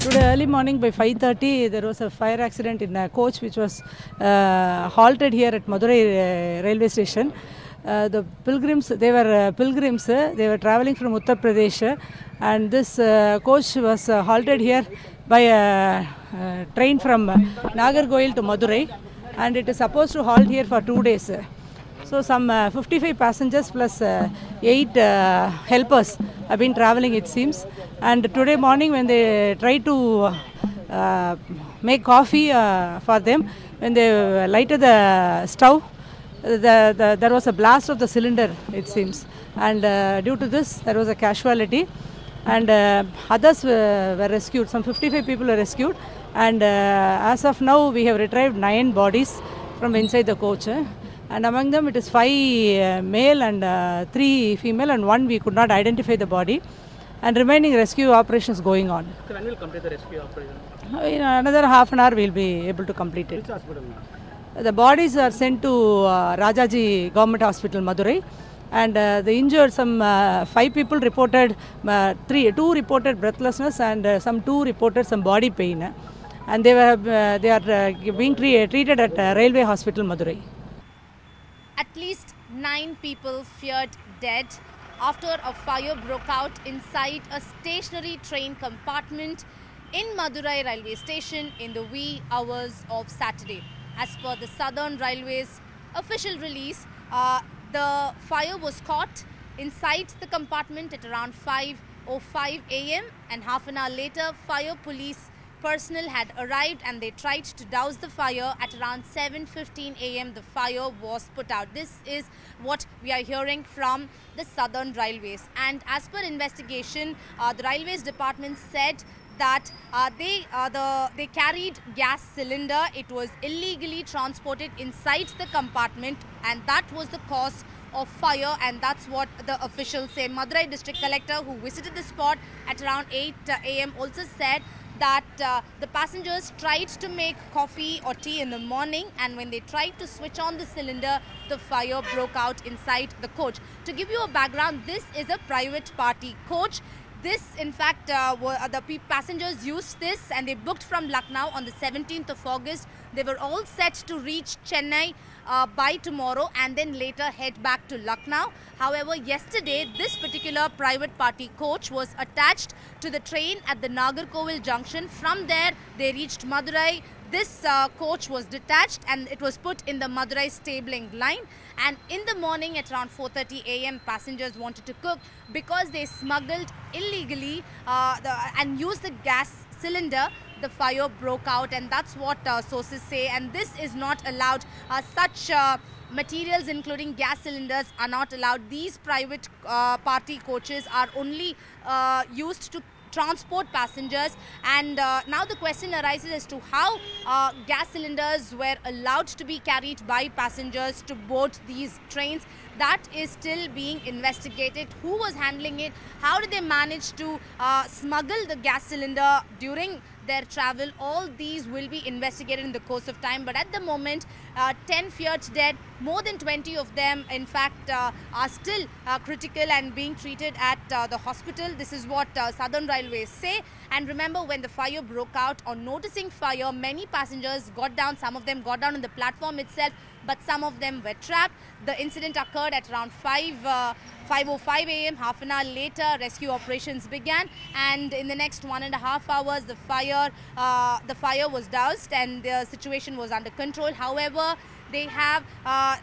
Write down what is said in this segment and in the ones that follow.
Today early morning by 5:30 there was a fire accident in a coach which was halted here at Madurai railway station. The pilgrims, they were pilgrims, they were travelling from Uttar Pradesh, and this coach was halted here by a train from Nagarkoil to Madurai, and it is supposed to halt here for 2 days. So some 55 passengers plus 8 helpers have been travelling, it seems. And today morning when they tried to make coffee for them, when they lighted the stove, there was a blast of the cylinder, it seems. And due to this, there was a casualty. And others were rescued. Some 55 people were rescued. And as of now, we have retrieved 9 bodies from inside the coach. And among them, it is 5 male and 3 female, and 1 we could not identify the body. And remaining rescue operations going on. So when will complete the rescue operation? In another half an hour, we will be able to complete it. Which hospital? The bodies are sent to Rajaji Government Hospital, Madurai. And the injured, some 5 people reported, 2 reported breathlessness, and some 2 reported some body pain. And they are being treated at Railway Hospital, Madurai. At least 9 people feared dead after a fire broke out inside a stationary train compartment in Madurai railway station in the wee hours of Saturday. As per the Southern Railways official release, the fire was caught inside the compartment at around 5:05 a.m. and half an hour later, fire police personnel had arrived and they tried to douse the fire. At around 7:15 a.m. the fire was put out. This is what we are hearing from the Southern Railways. And as per investigation, the Railways Department said that they carried gas cylinder. It was illegally transported inside the compartment, and that was the cause of fire, and that's what the officials say. Madurai District Collector, who visited the spot at around 8 a.m. also said that the passengers tried to make coffee or tea in the morning, and when they tried to switch on the cylinder, the fire broke out inside the coach. To give you a background, this is a private party coach. This, in fact, the passengers used this and they booked from Lucknow on the 17th of August. They were all set to reach Chennai by tomorrow and then later head back to Lucknow. However, yesterday, this particular private party coach was attached to the train at the Nagarkoil junction. From there, they reached Madurai. This coach was detached and it was put in the Madurai stabling line. And in the morning at around 4:30 a.m. passengers wanted to cook because they smuggled illegally and used the gas cylinder. The fire broke out, and that's what sources say. And this is not allowed. Such materials including gas cylinders are not allowed. These private party coaches are only used to transport passengers, and now the question arises as to how gas cylinders were allowed to be carried by passengers to board these trains. That is still being investigated. Who was handling it? How did they manage to smuggle the gas cylinder during their travel? All these will be investigated in the course of time. But at the moment, 10 feared dead. More than 20 of them, in fact, are still critical and being treated at the hospital. This is what Southern Railways say. And remember, when the fire broke out, on noticing fire, many passengers got down. Some of them got down on the platform itself, but some of them were trapped. The incident occurred at around 5:05 a.m. Half an hour later, rescue operations began, and in the next 1.5 hours, the fire was doused and the situation was under control. However, they have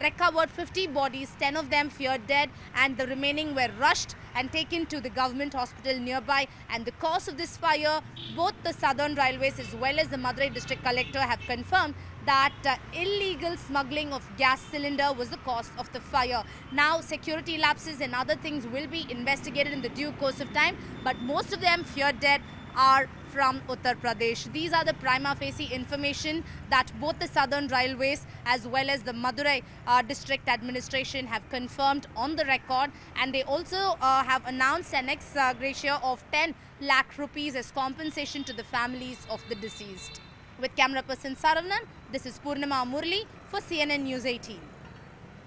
recovered 50 bodies, 10 of them feared dead, and the remaining were rushed and taken to the government hospital nearby. And the cause of this fire, both the Southern Railways as well as the Madurai District Collector have confirmed that illegal smuggling of gas cylinder was the cause of the fire. Now, security lapses and other things will be investigated in the due course of time, but most of them feared dead are from Uttar Pradesh. These are the prima facie information that both the Southern Railways as well as the Madurai District Administration have confirmed on the record, and they also have announced an ex gratia of 10 lakh rupees as compensation to the families of the deceased. With camera person Saravanan, this is Purnima Murli for CNN News 18.